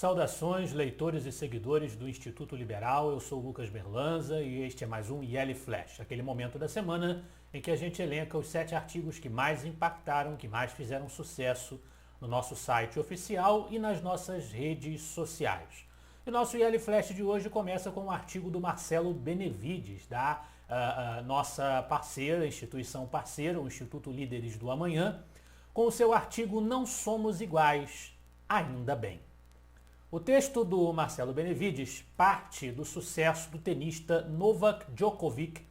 Saudações, leitores e seguidores do Instituto Liberal. Eu sou o Lucas Berlanza e este é mais um IL Flash, aquele momento da semana em que a gente elenca os 7 artigos que mais impactaram, que mais fizeram sucesso no nosso site oficial e nas nossas redes sociais. E o nosso IL Flash de hoje começa com um artigo do Marcelo Benevides, da nossa parceira, instituição parceira, o Instituto Líderes do Amanhã, com o seu artigo Não Somos Iguais, Ainda Bem. O texto do Marcelo Benevides parte do sucesso do tenista Novak Djokovic,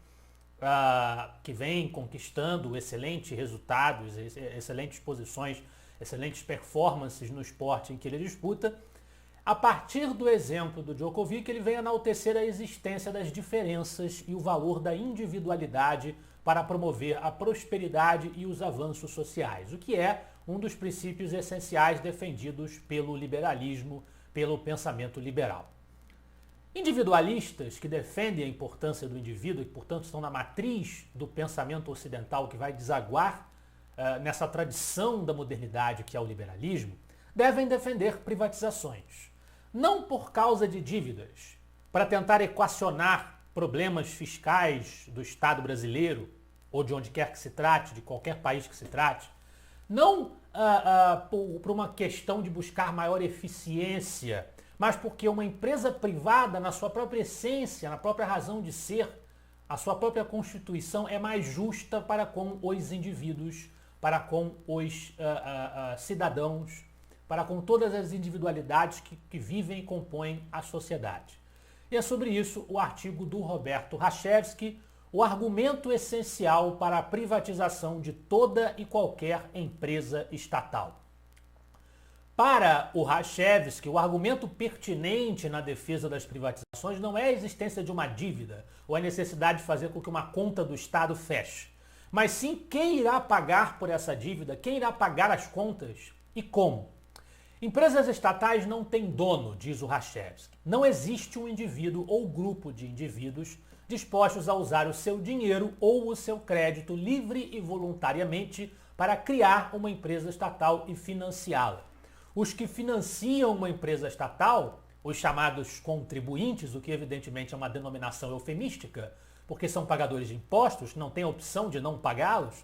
que vem conquistando excelentes resultados, excelentes posições, excelentes performances no esporte em que ele disputa. A partir do exemplo do Djokovic, ele vem enaltecer a existência das diferenças e o valor da individualidade para promover a prosperidade e os avanços sociais, o que é um dos princípios essenciais defendidos pelo liberalismo, pelo pensamento liberal. Individualistas que defendem a importância do indivíduo e, portanto, estão na matriz do pensamento ocidental que vai desaguar nessa tradição da modernidade que é o liberalismo, devem defender privatizações. Não por causa de dívidas, para tentar equacionar problemas fiscais do Estado brasileiro, ou de onde quer que se trate, de qualquer país que se trate, não por uma questão de buscar maior eficiência, mas porque uma empresa privada, na sua própria essência, na própria razão de ser, a sua própria constituição é mais justa para com os indivíduos, para com os cidadãos, para com todas as individualidades que vivem e compõem a sociedade. E é sobre isso o artigo do Roberto Rachevsky, o argumento essencial para a privatização de toda e qualquer empresa estatal. Para o Rachevsky, o argumento pertinente na defesa das privatizações não é a existência de uma dívida ou a necessidade de fazer com que uma conta do Estado feche, mas sim quem irá pagar por essa dívida, quem irá pagar as contas e como. Empresas estatais não têm dono, diz o Rachevsky. Não existe um indivíduo ou grupo de indivíduos dispostos a usar o seu dinheiro ou o seu crédito livre e voluntariamente para criar uma empresa estatal e financiá-la. Os que financiam uma empresa estatal, os chamados contribuintes, o que evidentemente é uma denominação eufemística, porque são pagadores de impostos, não têm a opção de não pagá-los,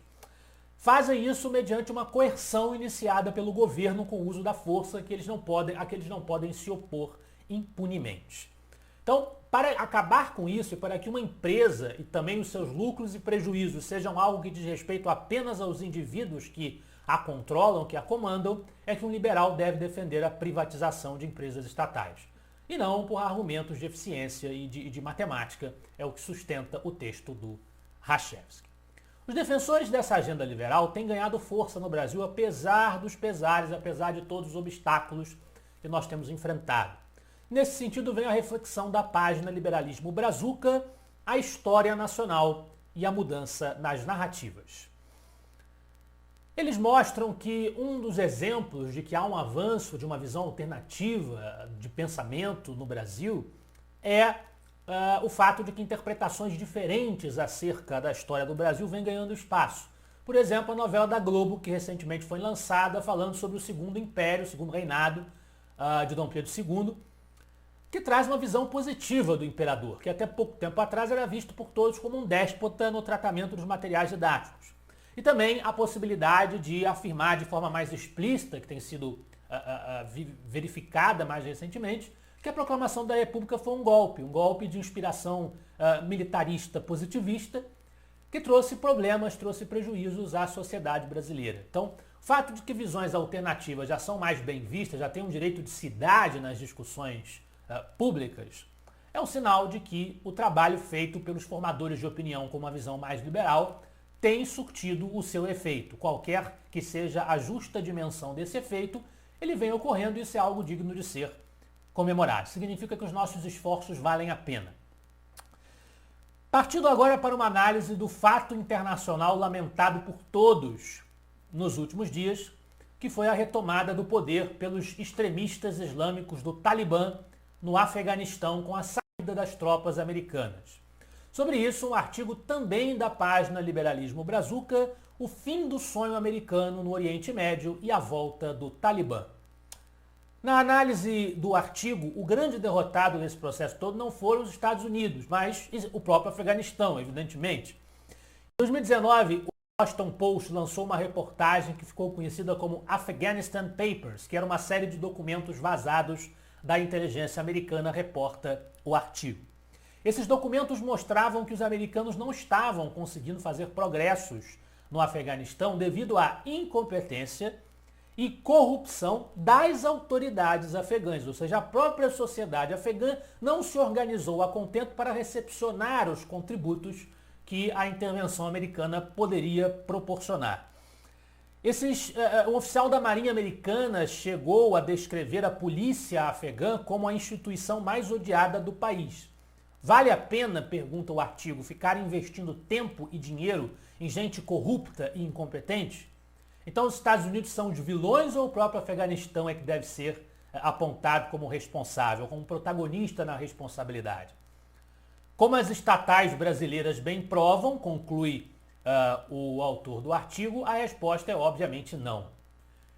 fazem isso mediante uma coerção iniciada pelo governo com o uso da força a que eles não podem se opor impunemente. Então, para acabar com isso e para que uma empresa e também os seus lucros e prejuízos sejam algo que diz respeito apenas aos indivíduos que a controlam, que a comandam, é que um liberal deve defender a privatização de empresas estatais. E não por argumentos de eficiência e de matemática, é o que sustenta o texto do Rachevsky. Os defensores dessa agenda liberal têm ganhado força no Brasil apesar dos pesares, apesar de todos os obstáculos que nós temos enfrentado. Nesse sentido, vem a reflexão da página Liberalismo Brazuca, a história nacional e a mudança nas narrativas. Eles mostram que um dos exemplos de que há um avanço de uma visão alternativa de pensamento no Brasil é o fato de que interpretações diferentes acerca da história do Brasil vêm ganhando espaço. Por exemplo, a novela da Globo, que recentemente foi lançada, falando sobre o Segundo Império, o Segundo Reinado de Dom Pedro II, que traz uma visão positiva do imperador, que até pouco tempo atrás era visto por todos como um déspota no tratamento dos materiais didáticos. E também a possibilidade de afirmar de forma mais explícita, que tem sido verificada mais recentemente, que a proclamação da República foi um golpe de inspiração militarista positivista, que trouxe problemas, trouxe prejuízos à sociedade brasileira. Então, o fato de que visões alternativas já são mais bem vistas, já têm um direito de cidade nas discussões públicas, é um sinal de que o trabalho feito pelos formadores de opinião com uma visão mais liberal tem surtido o seu efeito. Qualquer que seja a justa dimensão desse efeito, ele vem ocorrendo e isso é algo digno de ser comemorado. Significa que os nossos esforços valem a pena. Partindo agora para uma análise do fato internacional lamentado por todos nos últimos dias, que foi a retomada do poder pelos extremistas islâmicos do Talibã no Afeganistão com a saída das tropas americanas. Sobre isso, um artigo também da página Liberalismo Brazuca, o fim do sonho americano no Oriente Médio e a volta do Talibã. Na análise do artigo, o grande derrotado nesse processo todo não foram os Estados Unidos, mas o próprio Afeganistão, evidentemente. Em 2019, o Washington Post lançou uma reportagem que ficou conhecida como Afghanistan Papers, que era uma série de documentos vazados da inteligência americana, reporta o artigo. Esses documentos mostravam que os americanos não estavam conseguindo fazer progressos no Afeganistão devido à incompetência e corrupção das autoridades afegãs, ou seja, a própria sociedade afegã não se organizou a contento para recepcionar os contributos que a intervenção americana poderia proporcionar. Um oficial da Marinha Americana chegou a descrever a polícia afegã como a instituição mais odiada do país. Vale a pena, pergunta o artigo, ficar investindo tempo e dinheiro em gente corrupta e incompetente? Então os Estados Unidos são os vilões ou o próprio Afeganistão é que deve ser apontado como responsável, como protagonista na responsabilidade? Como as estatais brasileiras bem provam, conclui o autor do artigo, a resposta é obviamente não.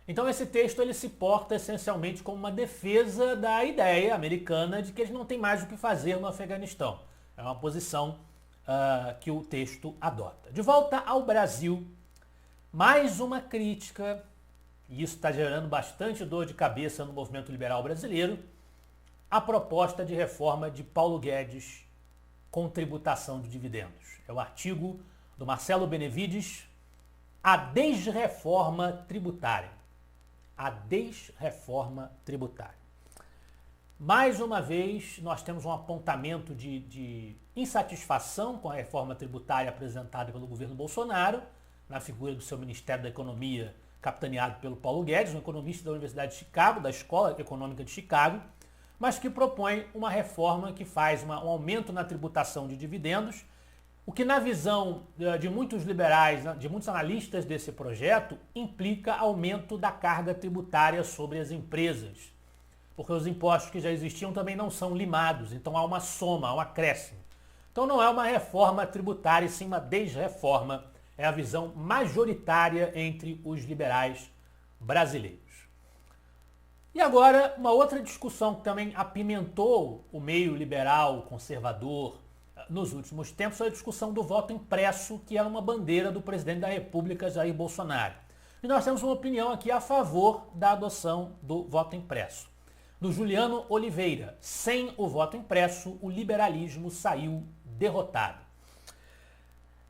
Então esse texto ele se porta essencialmente como uma defesa da ideia americana de que eles não têm mais o que fazer no Afeganistão. É uma posição que o texto adota. De volta ao Brasil, mais uma crítica, e isso está gerando bastante dor de cabeça no movimento liberal brasileiro, a proposta de reforma de Paulo Guedes com tributação de dividendos. É o artigo do Marcelo Benevides, a desreforma tributária. A desreforma tributária. Mais uma vez, nós temos um apontamento de insatisfação com a reforma tributária apresentada pelo governo Bolsonaro, na figura do seu Ministério da Economia, capitaneado pelo Paulo Guedes, um economista da Universidade de Chicago, da Escola Econômica de Chicago, mas que propõe uma reforma que faz um aumento na tributação de dividendos, o que na visão de muitos liberais, de muitos analistas desse projeto, implica aumento da carga tributária sobre as empresas, porque os impostos que já existiam também não são limados, então há uma soma, há um acréscimo. Então não é uma reforma tributária, e sim uma desreforma. É a visão majoritária entre os liberais brasileiros. E agora, uma outra discussão que também apimentou o meio liberal, conservador, nos últimos tempos, foi a discussão do voto impresso, que era uma bandeira do presidente da República, Jair Bolsonaro. E nós temos uma opinião aqui a favor da adoção do voto impresso. Do Juliano Oliveira, sem o voto impresso, o liberalismo saiu derrotado.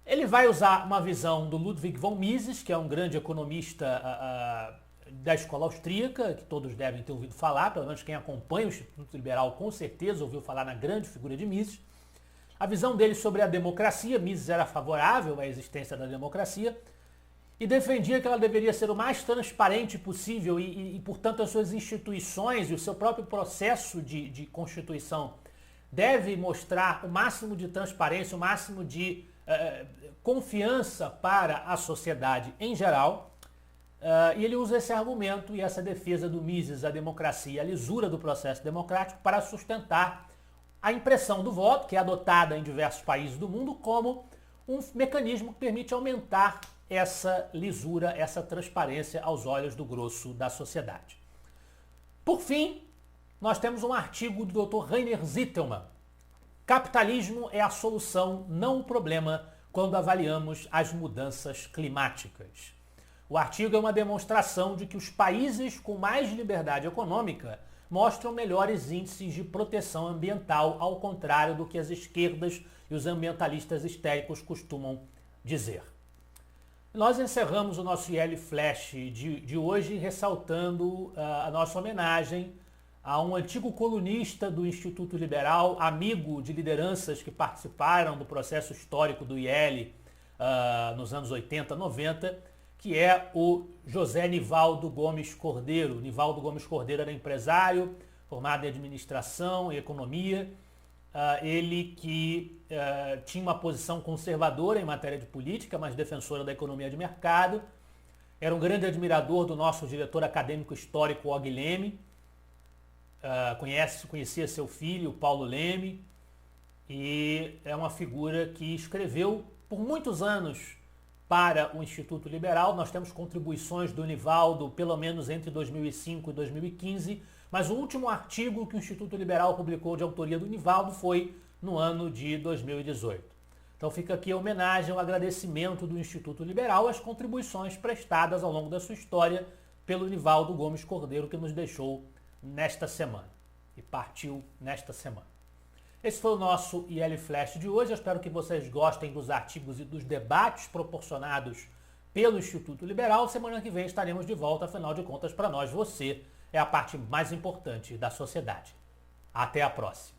Ele vai usar uma visão do Ludwig von Mises, que é um grande economista da escola austríaca, que todos devem ter ouvido falar, pelo menos quem acompanha o Instituto Liberal com certeza ouviu falar na grande figura de Mises. A visão dele sobre a democracia, Mises era favorável à existência da democracia e defendia que ela deveria ser o mais transparente possível e portanto, as suas instituições e o seu próprio processo de constituição deve mostrar o máximo de transparência, o máximo de confiança para a sociedade em geral, e ele usa esse argumento e essa defesa do Mises, a democracia, a lisura do processo democrático para sustentar a impressão do voto, que é adotada em diversos países do mundo, como um mecanismo que permite aumentar essa lisura, essa transparência aos olhos do grosso da sociedade. Por fim, nós temos um artigo do Dr. Rainer Zitelmann. Capitalismo é a solução, não o problema, quando avaliamos as mudanças climáticas. O artigo é uma demonstração de que os países com mais liberdade econômica mostram melhores índices de proteção ambiental, ao contrário do que as esquerdas e os ambientalistas histéricos costumam dizer. Nós encerramos o nosso IL Flash de hoje ressaltando a nossa homenagem a um antigo colunista do Instituto Liberal, amigo de lideranças que participaram do processo histórico do IL nos anos 80, 90, que é o José Nivaldo Gomes Cordeiro. Nivaldo Gomes Cordeiro era empresário, formado em administração e economia. Ele que tinha uma posição conservadora em matéria de política, mas defensora da economia de mercado. Era um grande admirador do nosso diretor acadêmico histórico, Og Leme. Conhecia seu filho, Paulo Leme, e é uma figura que escreveu por muitos anos para o Instituto Liberal. Nós temos contribuições do Nivaldo, pelo menos entre 2005 e 2015, mas o último artigo que o Instituto Liberal publicou de autoria do Nivaldo foi no ano de 2018. Então fica aqui a homenagem, o agradecimento do Instituto Liberal às contribuições prestadas ao longo da sua história pelo Nivaldo Gomes Cordeiro, que nos deixou nesta semana e partiu nesta semana. Esse foi o nosso IL Flash de hoje. Eu espero que vocês gostem dos artigos e dos debates proporcionados pelo Instituto Liberal. Semana que vem estaremos de volta, afinal de contas, para nós, você é a parte mais importante da sociedade. Até a próxima.